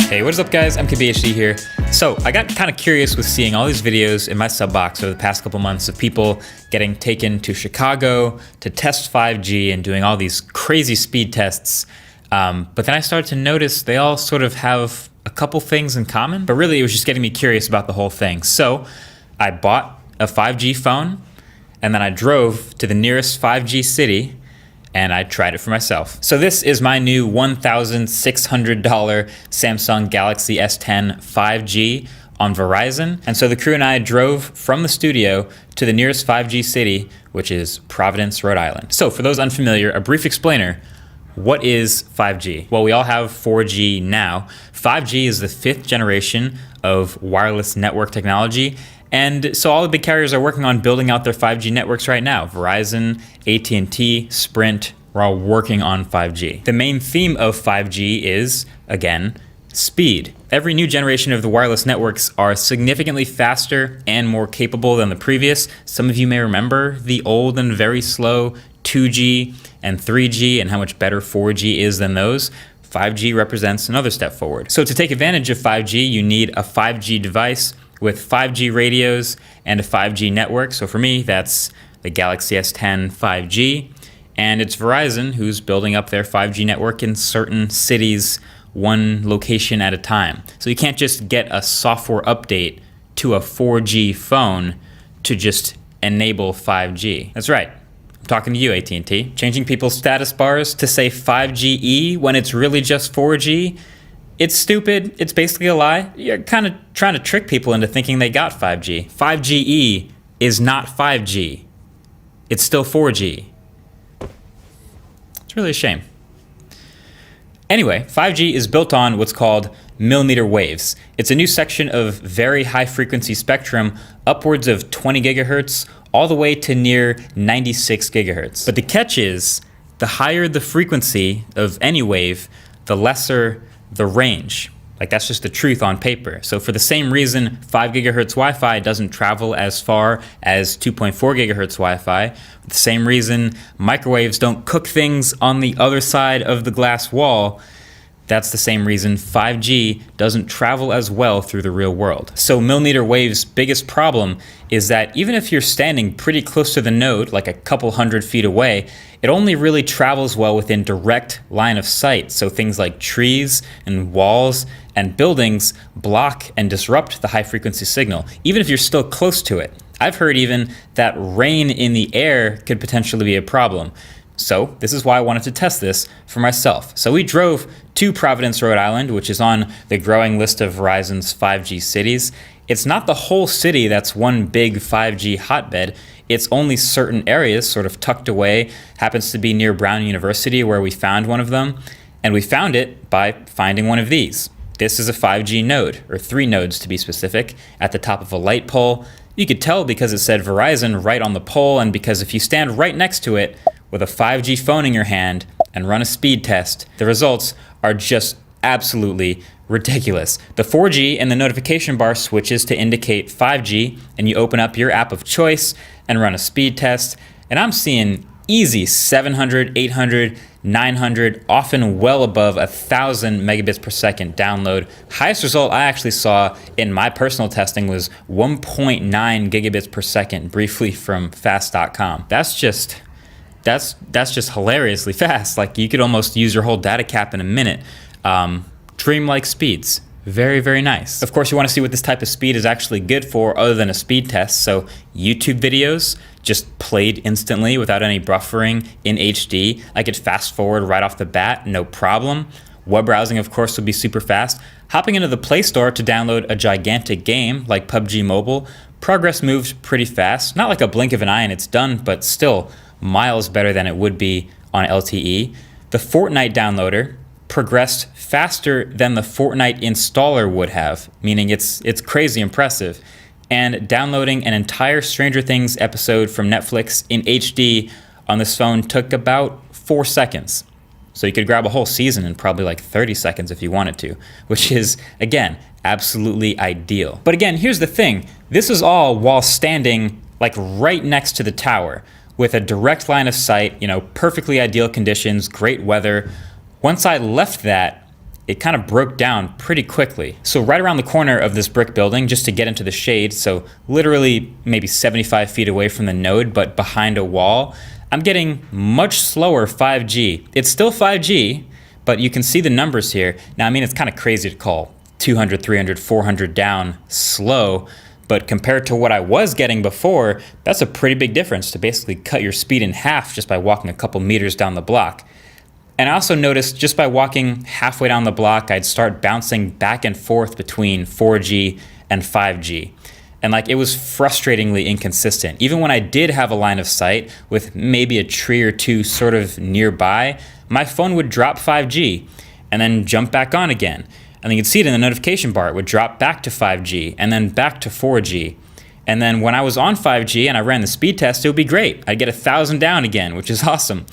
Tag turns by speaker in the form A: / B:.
A: Hey, what is up guys? MKBHD here. So I got kind of curious with seeing all these videos in my sub box over the past couple months of people getting taken to Chicago to test 5G and doing all these crazy speed tests. But then I started to notice they all sort of have a couple things in common, but really it was just getting me curious about the whole thing. So I bought a 5G phone and then I drove to the nearest 5G city and I tried it for myself. So this is my new $1,600 Samsung Galaxy S10 5G on Verizon. And so the crew and I drove from the studio to the nearest 5G city, which is Providence, Rhode Island. So for those unfamiliar, a brief explainer. What is 5G? Well, we all have 4G now. 5G is the 5th generation of wireless network technology. And so all the big carriers are working on building out their 5G networks right now. Verizon, AT&T, Sprint, we're all working on 5G. The main theme of 5G is, again, speed. Every new generation of the wireless networks are significantly faster and more capable than the previous. Some of you may remember the old and very slow 2G and 3G and how much better 4G is than those. 5G represents another step forward. So to take advantage of 5G, you need a 5G device with 5G radios and a 5G network. So for me, that's the Galaxy S10 5G. And it's Verizon who's building up their 5G network in certain cities, one location at a time. So you can't just get a software update to a 4G phone to just enable 5G. That's right. I'm talking to you, AT&T. Changing people's status bars to say 5GE when it's really just 4G. It's stupid. It's basically a lie. You're kind of trying to trick people into thinking they got 5G. 5GE is not 5G. It's still 4G. It's really a shame. Anyway, 5G is built on what's called millimeter waves. It's a new section of very high frequency spectrum, upwards of 20 gigahertz, all the way to near 96 gigahertz. But the catch is, the higher the frequency of any wave, the lesser the range. Like, that's just the truth on paper. So for the same reason 5 gigahertz Wi-Fi doesn't travel as far as 2.4 gigahertz Wi-Fi, for the same reason microwaves don't cook things on the other side of the glass wall, that's the same reason 5G doesn't travel as well through the real world. So millimeter wave's biggest problem is that even if you're standing pretty close to the node, like a couple hundred feet away, it only really travels well within direct line of sight. So things like trees and walls and buildings block and disrupt the high frequency signal, even if you're still close to it. I've heard even that rain in the air could potentially be a problem. So this is why I wanted to test this for myself. So we drove to Providence, Rhode Island, which is on the growing list of Verizon's 5G cities. It's not the whole city that's one big 5G hotbed. It's only certain areas sort of tucked away. Happens to be near Brown University where we found one of them. And we found it by finding one of these. This is a 5G node, or 3 nodes to be specific, at the top of a light pole. You could tell because it said Verizon right on the pole, and because if you stand right next to it with a 5G phone in your hand and run a speed test, the results are just absolutely ridiculous. The 4G in the notification bar switches to indicate 5G, and you open up your app of choice and run a speed test, and I'm seeing easy 700, 800, 900, often well above 1,000 megabits per second download. Highest result I actually saw in my personal testing was 1.9 gigabits per second, briefly from fast.com. That's just hilariously fast. Like, you could almost use your whole data cap in a minute. Dreamlike speeds. Very, very nice. Of course, you want to see what this type of speed is actually good for other than a speed test. So YouTube videos just played instantly without any buffering in HD. I could fast forward right off the bat, no problem. Web browsing, of course, would be super fast. Hopping into the Play Store to download a gigantic game like PUBG Mobile, progress moved pretty fast. Not like a blink of an eye and it's done, but still miles better than it would be on LTE. The Fortnite downloader progressed faster than the Fortnite installer would have, meaning it's crazy impressive. And downloading an entire Stranger Things episode from Netflix in HD on this phone took about 4 seconds. So you could grab a whole season in probably like 30 seconds if you wanted to, which is, again, absolutely ideal. But again, here's the thing. This is all while standing like right next to the tower with a direct line of sight, perfectly ideal conditions, great weather. Once I left that, it kind of broke down pretty quickly. So right around the corner of this brick building, just to get into the shade, so literally maybe 75 feet away from the node, but behind a wall, I'm getting much slower 5G. It's still 5G, but you can see the numbers here. Now, I mean, it's kind of crazy to call 200, 300, 400 down slow, but compared to what I was getting before, that's a pretty big difference to basically cut your speed in half just by walking a couple meters down the block. And I also noticed just by walking halfway down the block, I'd start bouncing back and forth between 4G and 5G. And like, it was frustratingly inconsistent. Even when I did have a line of sight with maybe a tree or two sort of nearby, my phone would drop 5G and then jump back on again. And then you'd see it in the notification bar. It would drop back to 5G and then back to 4G. And then when I was on 5G and I ran the speed test, it would be great. I'd get 1,000 down again, which is awesome.